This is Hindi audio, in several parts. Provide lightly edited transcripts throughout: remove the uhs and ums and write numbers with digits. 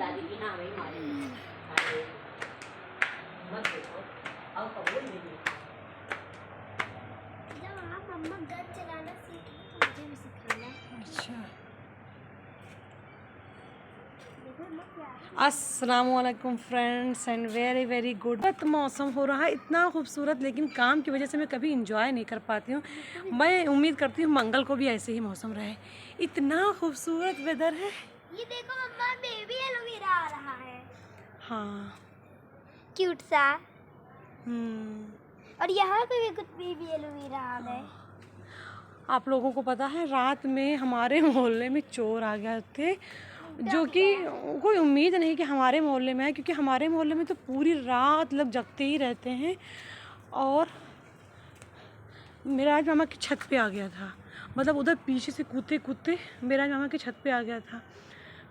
दादी की हाँ वही मारे अरे मत देखो और कबूल नहीं जब आप मम्मा गन चलाना सीखी तो मुझे भी सिखाना। अच्छा, देखो मम्मा क्या अस्सलामुअलैकुम friends and very very good. मौसम हो रहा है इतना खूबसूरत, लेकिन काम की वजह से मैं कभी इंजॉय नहीं कर पाती हूँ। मैं उम्मीद करती हूँ मंगल को भी ऐसे ही मौसम रहे। इतना खूबसूरत वेदर है। ये देखो मम्मा बेबी एलोवेरा आ रहा है। हाँ। क्यूट सा। हम्म। और यहाँ पे भी कुछ बेबी एलोवेरा आ गए। आप लोगों को पता है रात में हमारे मोहल्ले में चोर आ गए थे, जो कि कोई उम्मीद नहीं कि हमारे मोहल्ले में है, क्योंकि हमारे मोहल्ले में तो पूरी रात लोग जगते ही रहते हैं। और मेरा आज मामा की छत पे आ गया था, मतलब उधर पीछे से कूदते कूदते मेरा मामा की छत पे आ गया था।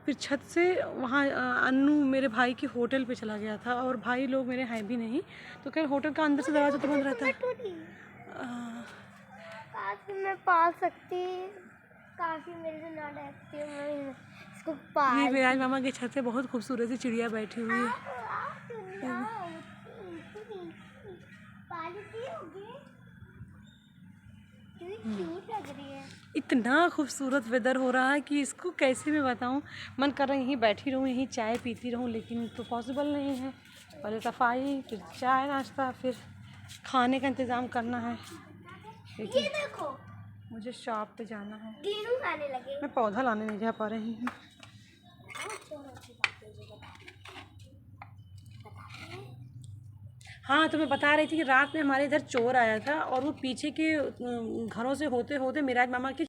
फिर छत से वहाँ अन्नू मेरे भाई की होटल पे चला गया था, और भाई लोग मेरे हैं भी नहीं, तो खैर होटल का अंदर से दरवाज़ा तो बंद रहता है। काफी मैं पाल सकती, काफी मेरे से ना डरती हूँ, मैं इसको पाल। ये मेरा मामा की छत पे बहुत खूबसूरत सी चिड़िया बैठी हुई है। क्यूट लग रही है। इतना खूबसूरत वेदर हो रहा है कि इसको कैसे मैं बताऊं। मन कर रहा है यहीं बैठी रहूं, यहीं चाय पीती रहूं, लेकिन तो पॉसिबल नहीं है। पहले सफाई, फिर चाय नाश्ता, फिर खाने का इंतज़ाम करना है। ये देखो मुझे शॉप पे जाना है। गेहूं आने लगे। मैं पौधा लाने नहीं जा पा रही हूँ। हाँ, तो मैं बता रही थी कि रात में हमारे इधर चोर आया था, और वो पीछे के घरों से होते होते मेराज मामा के,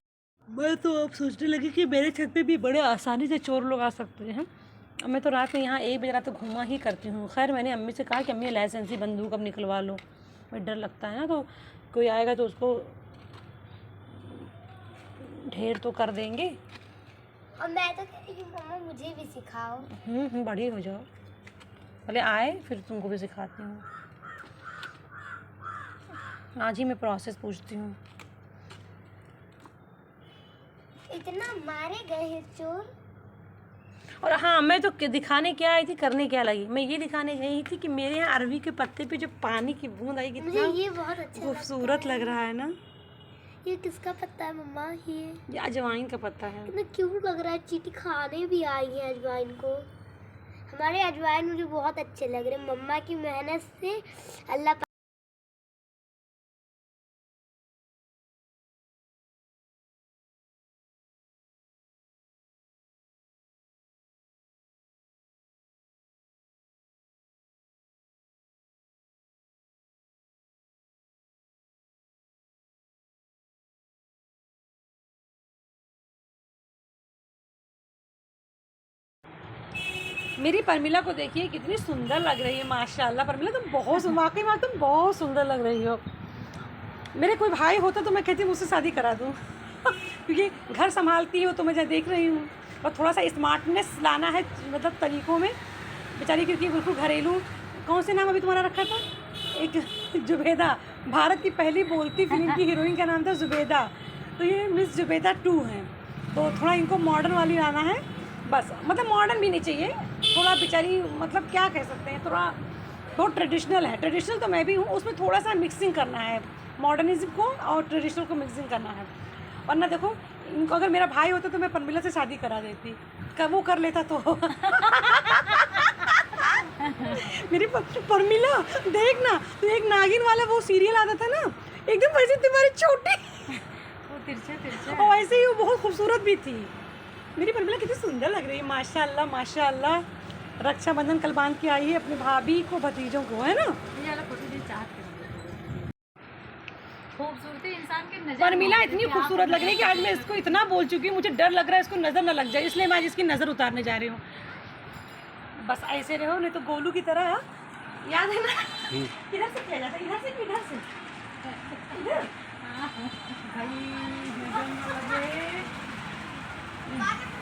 मैं तो अब सोचने लगी कि मेरे छत पे भी बड़े आसानी से चोर लोग आ सकते हैं। अब मैं तो रात में यहाँ 1 बजे रात तो घूमा ही करती हूँ। खैर मैंने अम्मी से कहा कि अम्मी लाइसेंसी बंदूक अब निकलवा लो, भाई डर लगता है ना, तो कोई आएगा तो उसको ढेर तो कर देंगे। और मैं तो कहती हूँ मम्मा मुझे भी सिखाओ। बड़ी हो जाओ, पहले आए फिर तुमको भी सिखाती हूँ। आज ही मैं प्रोसेस पूछती हूँ। इतना मारे गए हैं चोर। और हाँ, मैं तो दिखाने क्या आई थी, करने क्या लगी, मैं ये दिखाने गई थी कि मेरे यहाँ अरवी के पत्ते पे जो पानी की बूंद आई, मुझे कितना ये बहुत अच्छा खूबसूरत लग रहा है ना। ये किसका पत्ता है मम्मा? ये अजवाइन का पत्ता है। कितना क्यूट लग रहा है। चींटी खाने भी आई है अजवाइन को। हमारे अजवाइन मुझे बहुत अच्छे लग रहे हैं। मम्मा की मेहनत से अल्लाह मेरी परमिला को देखिए कितनी सुंदर लग रही है, माशाल्लाह। परमिला तुम बहुत वाकई में तुम बहुत सुंदर लग रही हो। मेरे कोई भाई होता तो मैं कहती मुझसे शादी करा दूँ क्योंकि घर संभालती हो तो मैं देख रही हूँ, और थोड़ा सा स्मार्टनेस लाना है, मतलब तरीक़ों में बेचारी, क्योंकि बिल्कुल घरेलू। कौन से नाम अभी तुम्हारा रखा था? एक जुबेदा, भारत की पहली बोलती फिल्म की हीरोइन का नाम था जुबेदा, तो ये मिस जुबेदा 2 हैं। तो थोड़ा इनको मॉडर्न वाली लाना है बस, मतलब मॉडर्न भी नहीं चाहिए, थोड़ा बेचारी, मतलब क्या कह सकते हैं, थोड़ा बहुत ट्रेडिशनल है। ट्रेडिशनल तो मैं भी हूँ, उसमें थोड़ा सा मिक्सिंग करना है, मॉडर्निज्म को और ट्रेडिशनल को मिक्सिंग करना है। वरना देखो, इनको अगर मेरा भाई होता तो मैं परमिला से शादी करा देती, कब वो कर लेता तो मेरी परमिला देख ना, तो एक नागिन वाला वो सीरियल आता था ना, एकदम वैसे तुम्हारी छोटी वो तिरछा और वैसे ही वो बहुत खूबसूरत भी थी। मेरी परमिला कितनी सुंदर लग रही है, माशाल्लाह माशाल्लाह। रक्षाबंधन कल बांध के आई है अपनी भाभी को, भतीजों को, है ना। खूबसूरती इंसान के नजर। परमिला इतनी खूबसूरत लग रही है कि आज मैं इसको इतना बोल चुकी हूँ, मुझे डर लग रहा है इसको नज़र ना लग जाए, इसलिए मैं आज इसकी नज़र उतारने जा रही हूँ। बस ऐसे रहो, नहीं तो गोलू की तरह, याद है ना, इधर से किया जाता है, इधर से कि इधर से, इधर भाई नजर ना लगे।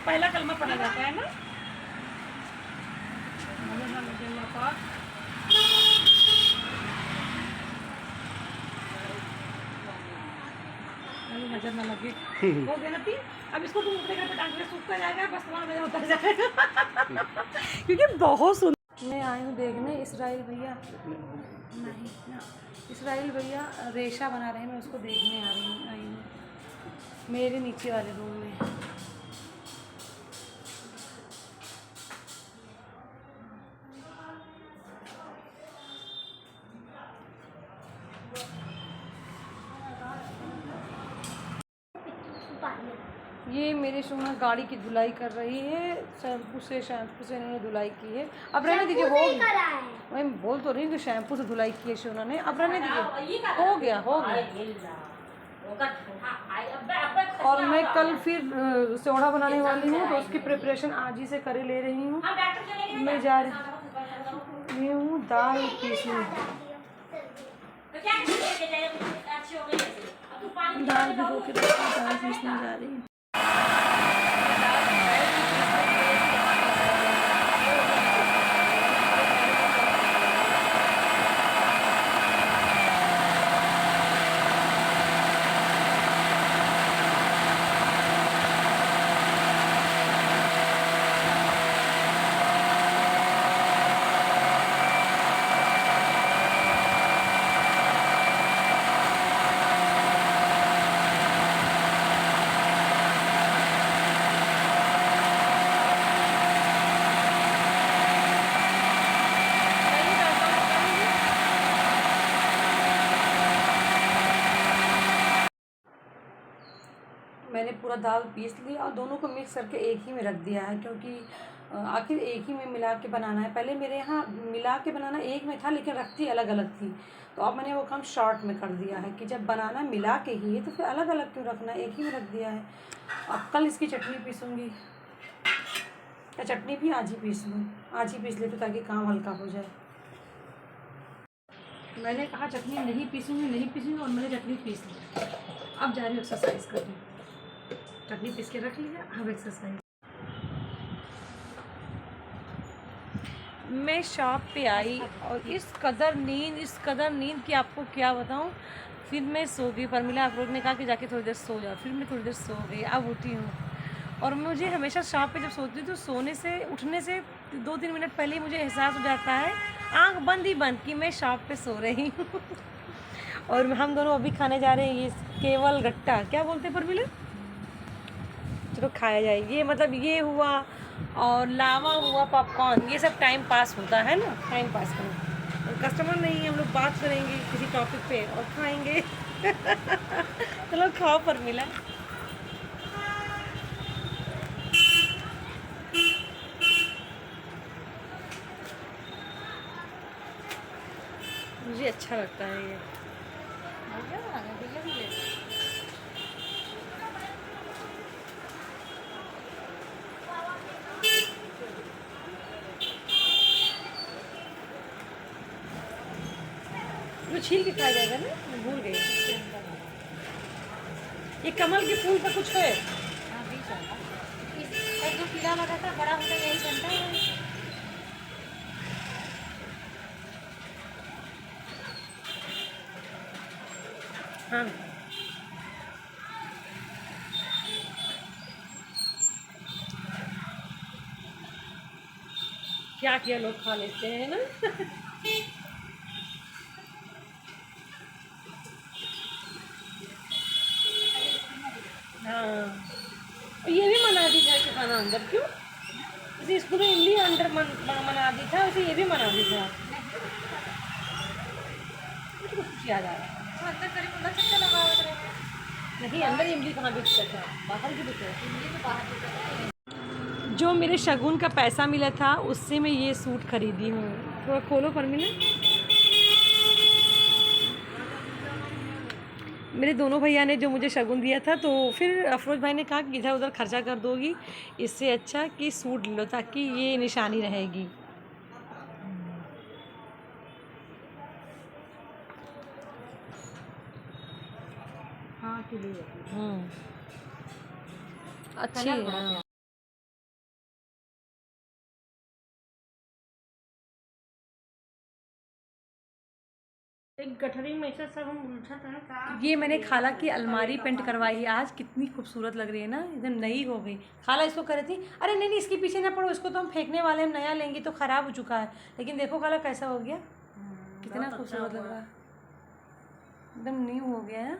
पहला कलमा पढ़ा जाता है ना, नजर ना लगे अल्लाह पाक। नजर ना लगे। हो गया ना पी, अब इसको तुम ऊपर पे टांग के सूखता जाएगा, बस तुम्हारा मजा होता जाएगा। क्योंकि बहुत सुंदर। मैं आई हूँ देखने इसराइल भैया, नहीं ना, इसराइल भैया रेशा बना रहे हैं, मैं उसको देखने आई हूँ मेरे नीचे वाले रूम में। ये मेरी सुना गाड़ी की धुलाई कर रही है, शैम्पू से इन्होंने धुलाई की है। अब रहने दीजिए, हो गया। मैं बोल तो रही हूँ कि शैम्पू से धुलाई की है शोना ने, अब रहने दीजिए, हो गया हो गया। और मैं कल फिर सोडा बनाने वाली हूँ, तो उसकी प्रिपरेशन आज ही से करे ले रही हूँ। मैं जा रही हूँ दाल पीसने, दाल भिगो के दाल पीसने जा रही हूँ। मैंने पूरा दाल पीस लिया और दोनों को मिक्स करके एक ही में रख दिया है, क्योंकि आखिर एक ही में मिला के बनाना है। पहले मेरे यहाँ मिला के बनाना एक में था, लेकिन रखती अलग अलग थी, तो अब मैंने वो काम शॉर्ट में कर दिया है कि जब बनाना मिला के ही है तो फिर अलग अलग क्यों रखना, एक ही में रख दिया है। अब कल इसकी चटनी पीसूँगी, या चटनी भी आज ही पीस लूँ, आज ही पीस ले तो ताकि काम हल्का हो जाए। मैंने कहा चटनी नहीं पीसूँगी और मैंने चटनी पीस ली। अब जा रही हूँ एक्सरसाइज करने, चटनी पीस के रख लिया, अब एक्सरसाइज। मैं शॉप पे आई और इस कदर नींद कि आपको क्या बताऊँ। फिर मैं सो गई, परमिला अफरोज ने कहा कि जाके थोड़ी देर सो जाओ, फिर मैं थोड़ी देर सो गई, अब उठी हूँ। और मुझे हमेशा शॉप पे जब सोती हूँ तो सोने से उठने से 2-3 मिनट पहले ही मुझे एहसास हो जाता है, आँख बंद ही बंद, कि मैं शॉप पे सो रही हूँ। और हम दोनों अभी खाने जा रहे हैं ये केवल गट्टा, क्या बोलते हैं परमिला, चलो खाया जाए। ये मतलब ये हुआ और लावा हुआ, पॉपकॉर्न, ये सब टाइम पास होता है ना, टाइम पास करें। कस्टमर नहीं है, हम लोग बात करेंगे किसी टॉपिक पे और खाएंगे। चलो खाओ परमिला। मुझे अच्छा लगता है ये। वो छील के खाया जाएगा ना, मैं भूल गई। ये कमल के फूल का कुछ है, जो कीड़ा लगा था बड़ा होता यही बनता है। हाँ क्या किया, लोग खा लेते हैं ना। हाँ, ये भी मना दी था कि खाना अंदर, क्यों इसे स्कूल में इमली अंदर मना दी था, उसे ये भी मना दी था। मुझे कुछ याद आ रहा है, अंदर करीब लगा नहीं, अंदर इमली कहाँ बिकता था, बाहर भी बिकता है इमली, तो बाहर बिकता है। जो मेरे शगुन का पैसा मिला था उससे मैं ये सूट खरीदी हूँ। थोड़ा खोलो परमिला। मेरे दोनों भैया ने जो मुझे शगुन दिया था, तो फिर अफरोज भाई ने कहा कि इधर उधर खर्चा कर दोगी, इससे अच्छा कि सूट लो ताकि ये निशानी रहेगी। हाँ के लिए अच्छी है। एक गठरी में से सब हम उलझा था। ये मैंने खाला की अलमारी पेंट करवाई है आज, कितनी खूबसूरत लग रही है ना, एकदम नई हो गई। खाला इसको कर रही थी, अरे नहीं नहीं इसके पीछे ना पड़ो, इसको तो हम फेंकने वाले, हम नया लेंगे तो ख़राब हो चुका है। लेकिन देखो खाला कैसा हो गया, कितना खूबसूरत लग रहा है, एकदम न्यू हो गया है।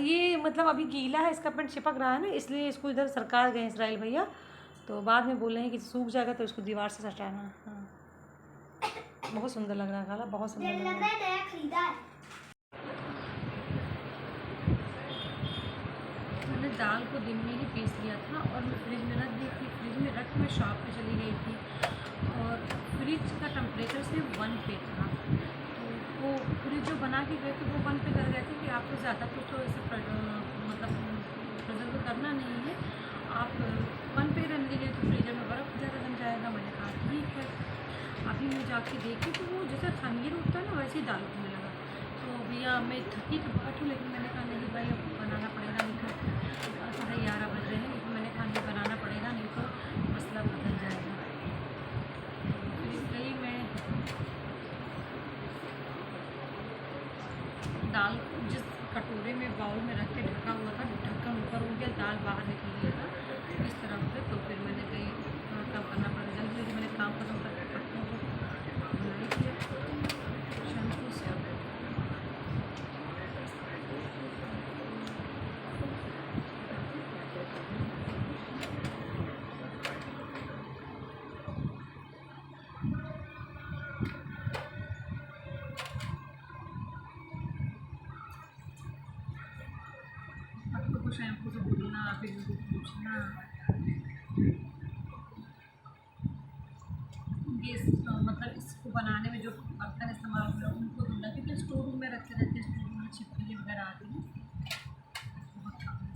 ये मतलब अभी गीला है, इसका पेंट चिपक रहा है ना, इसलिए इसको इधर सरका गए इसराइल भैया, तो बाद में बोले हैं कि सूख जाएगा तो इसको दीवार से सटाना। हाँ बहुत सुंदर लग रहा है खाला, बहुत सुंदर लग रहा है। नया खरीदा है। मैंने दाल को दिन में ही पीस लिया था और मैं फ्रिज में रख दी थी। फ्रिज में रख के मैं शॉप पे चली गई थी और फ्रिज का टेम्परेचर सिर्फ 1 पे था। तो वो फ्रिज जो बना के गए थे वो 1 पे कर गए थे कि आपको ज़्यादा कुछ तो ऐसे मतलब प्रिजर्व करना नहीं है, आप 1 पे रहने दीजिए तो फ्रीजर में बर्फ़ ज़्यादा जम जाएगा। मैंने कहा ठीक है। अभी मैं जाके देखी तो वो जैसे खमीर उठता है ना वैसे ही दाल उठने लगा। तो भैया मैं थकी तो बहुत हूँ, लेकिन मैंने कहा नहीं भाई अब बनाना पड़ेगा, नहीं तो 11:30 बज रहे हैं, लेकिन मैंने कहा नहीं बनाना पड़ेगा, नहीं तो मसला बदल जाएगा। फिर इसलिए मैं दाल जिस कटोरे में बाउल में रख के ढका हुआ था, ढक्कन ऊपर हो गया, दाल बाहर निकल गया था इस तरह से। तो फिर मैंने कही तब करना पड़ेगा, जल्दी जल्दी मैंने काम खत्म करके पत्तों को बनाई थी शैम्पू से। पत्तों को शैम्पू से धुलना, फिर उनको पूछना, गैस मतलब इसको बनाने में जो बर्तन इस्तेमाल हो रहा है उनको धुलना, क्योंकि स्टोर रूम में रखे रहते हैं, स्टोर रूम में छिपकली वगैरह आती हैं। बहुत काम है।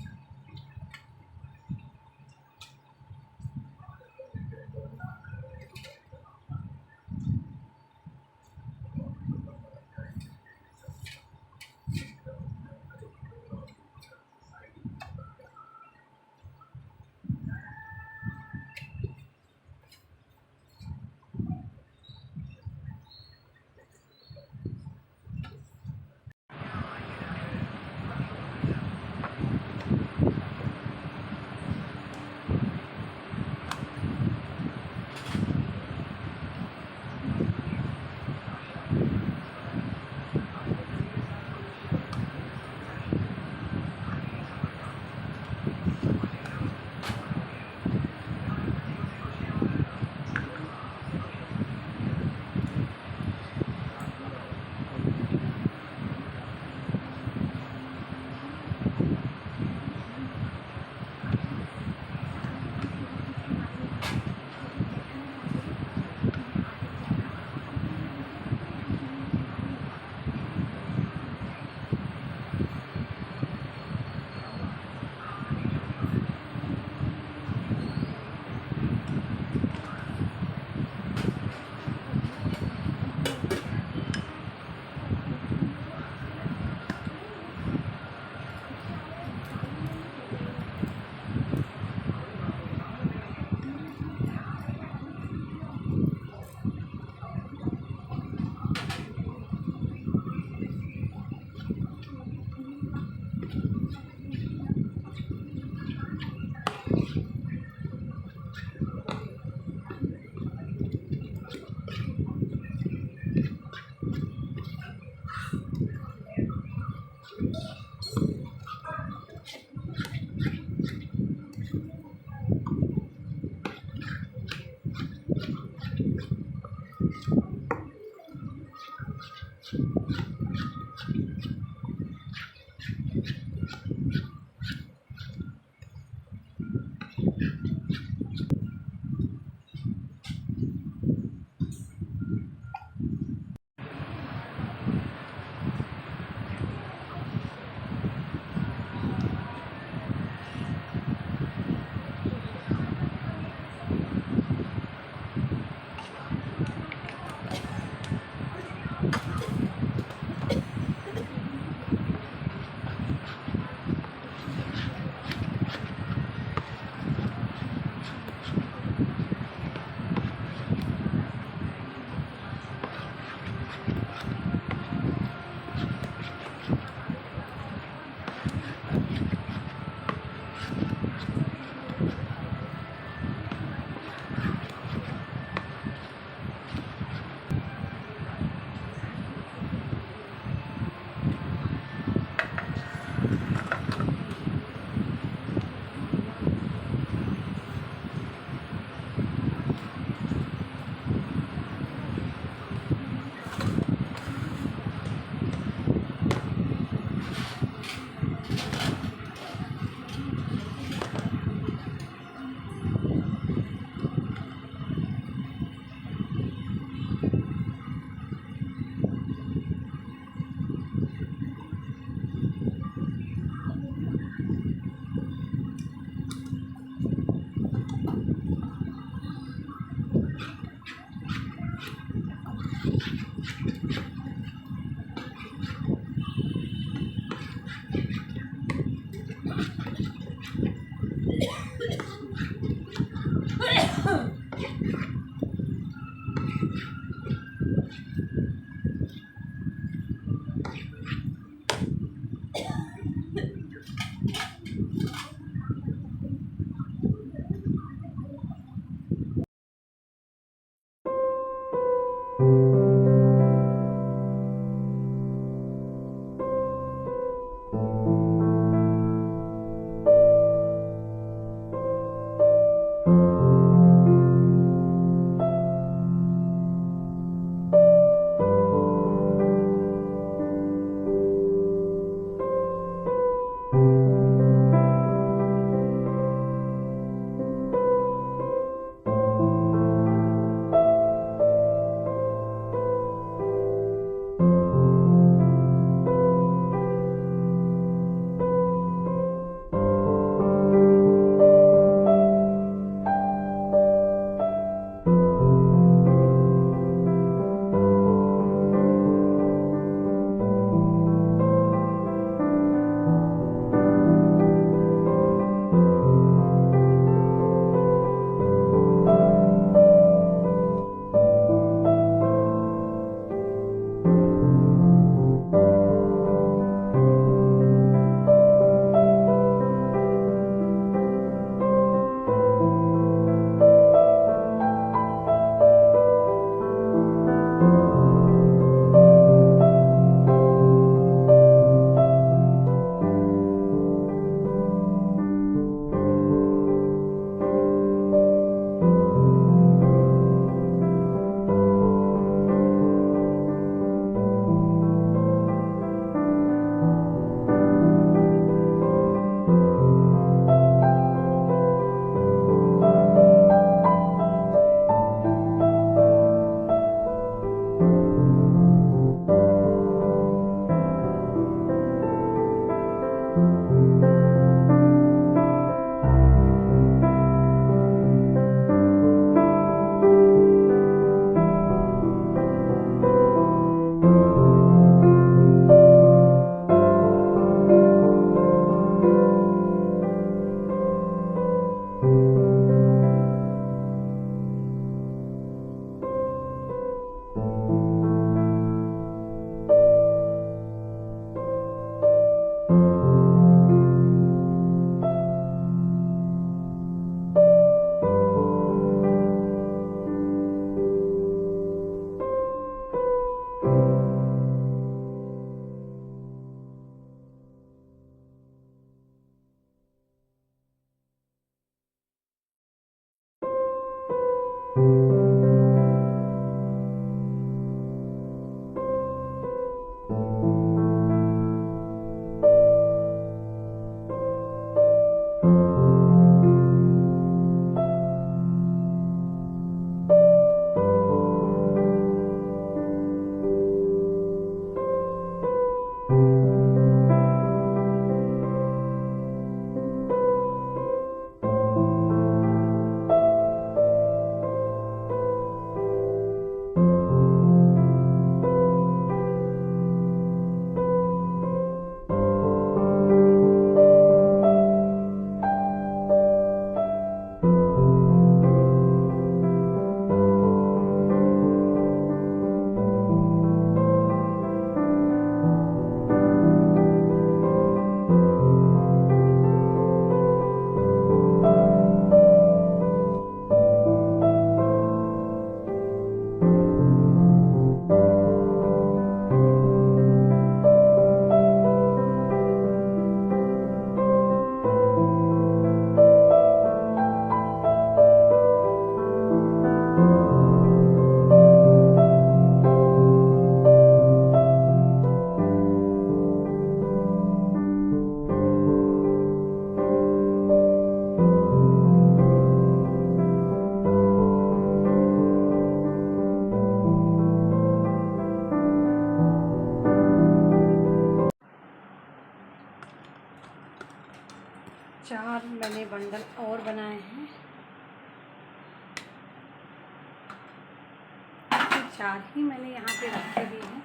चार ही मैंने यहाँ पे रखे हुए हैं,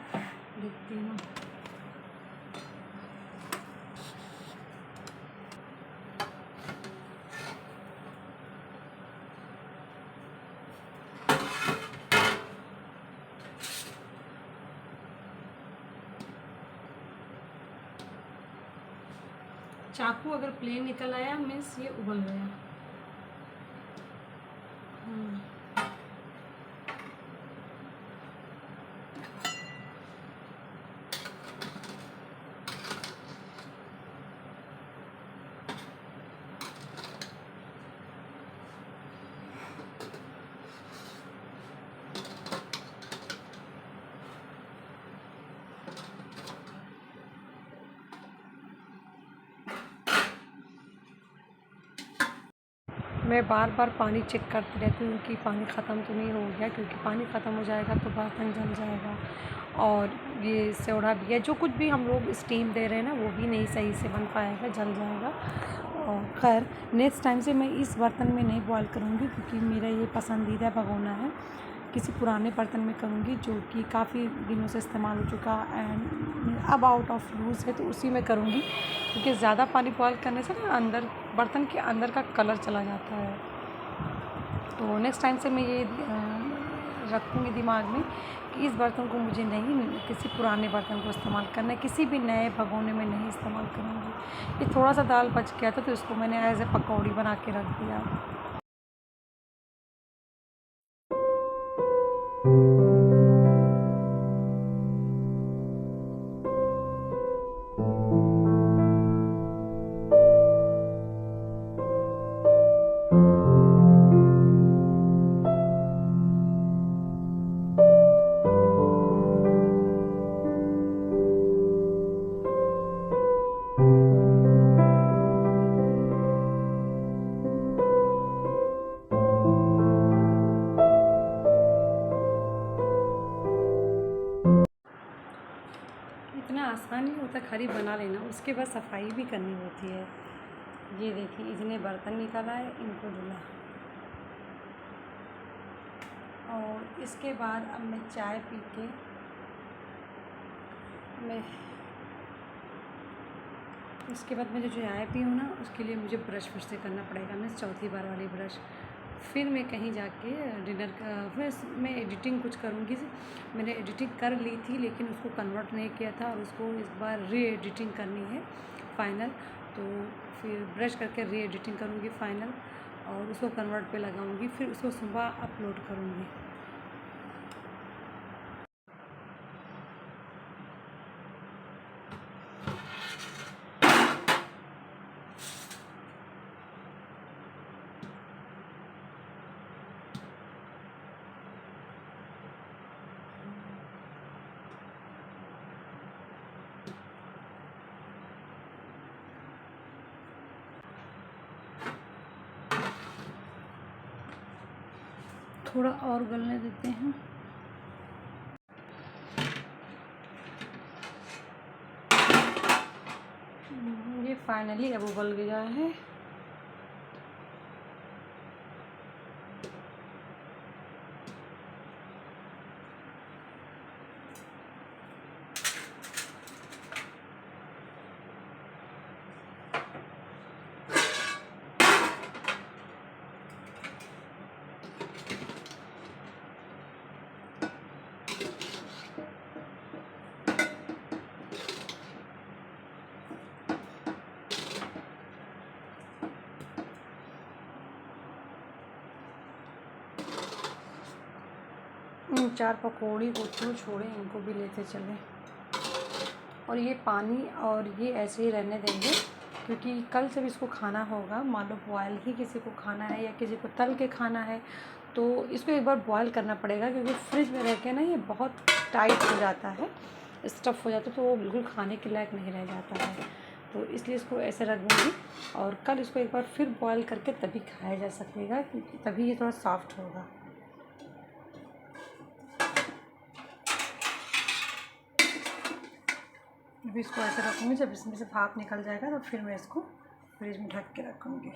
देखती हूँ। चाकू अगर प्लेन निकल आया मीन्स ये उबल गया। मैं बार बार पानी चेक करती रहती हूँ कि पानी ख़त्म तो नहीं हो गया, क्योंकि पानी ख़त्म हो जाएगा तो बर्तन जल जाएगा और ये सोडा भी है, जो कुछ भी हम लोग स्टीम दे रहे हैं ना वो भी नहीं सही से बन पाएगा, जल जाएगा। और खैर नेक्स्ट टाइम से मैं इस बर्तन में नहीं बॉयल करूँगी, क्योंकि मेरा ये पसंदीदा भगोना है। किसी पुराने बर्तन में करूँगी जो कि काफ़ी दिनों से इस्तेमाल हो चुका एंड अब आउट ऑफ यूज़ है, तो उसी में करूँगी, क्योंकि ज़्यादा पानी बॉयल करने से ना अंदर बर्तन के अंदर का कलर चला जाता है। तो नेक्स्ट टाइम से मैं ये रखूँगी दिमाग में कि इस बर्तन को मुझे नहीं, किसी पुराने बर्तन को इस्तेमाल करना है, किसी भी नए भगोने में नहीं इस्तेमाल करूँगी। ये थोड़ा सा दाल बच गया था तो इसको मैंने एज ए पकौड़ी बना के रख दिया। इतना आसान नहीं होता खाली बना लेना, उसके बाद सफाई भी करनी होती है। ये देखिए इतने बर्तन निकल आए, इनको धुला और इसके बाद अब मैं चाय पी के इसके बाद मैं जो चाय पी हूँ ना उसके लिए मुझे ब्रश फिर से करना पड़ेगा, मैं चौथी बार वाली ब्रश। फिर मैं कहीं जाके डिनर का फिर मैं एडिटिंग कुछ करूँगी। मैंने एडिटिंग कर ली थी लेकिन उसको कन्वर्ट नहीं किया था और उसको इस बार री एडिटिंग करनी है फाइनल, तो फिर ब्रश करके री एडिटिंग करूँगी फाइनल और उसको कन्वर्ट पे लगाऊँगी, फिर उसको सुबह अपलोड करूँगी। थोड़ा और गलने देते हैं। ये फाइनली अब उबल गया है। इन 4 पकौड़ी को क्यों छोड़े, इनको भी लेते चले। और ये पानी और ये ऐसे ही रहने देंगे, क्योंकि कल जब इसको खाना होगा, मान लो बॉयल ही किसी को खाना है या किसी को तल के खाना है, तो इसको एक बार बॉयल करना पड़ेगा, क्योंकि फ्रिज में रह के ना ये बहुत टाइट हो जाता है, स्टफ़ हो जाता है, तो वो बिल्कुल खाने के लायक नहीं रह जाता है। तो इसलिए इसको ऐसे रख दूँगी और कल इसको एक बार फिर बॉयल करके तभी खाया जा सकेगा, क्योंकि तभी ये थोड़ा सॉफ्ट होगा। अभी इसको ऐसे रखूँगी, जब इसमें से भाप निकल जाएगा तो फिर मैं इसको फ्रिज में ढक के रखूँगी।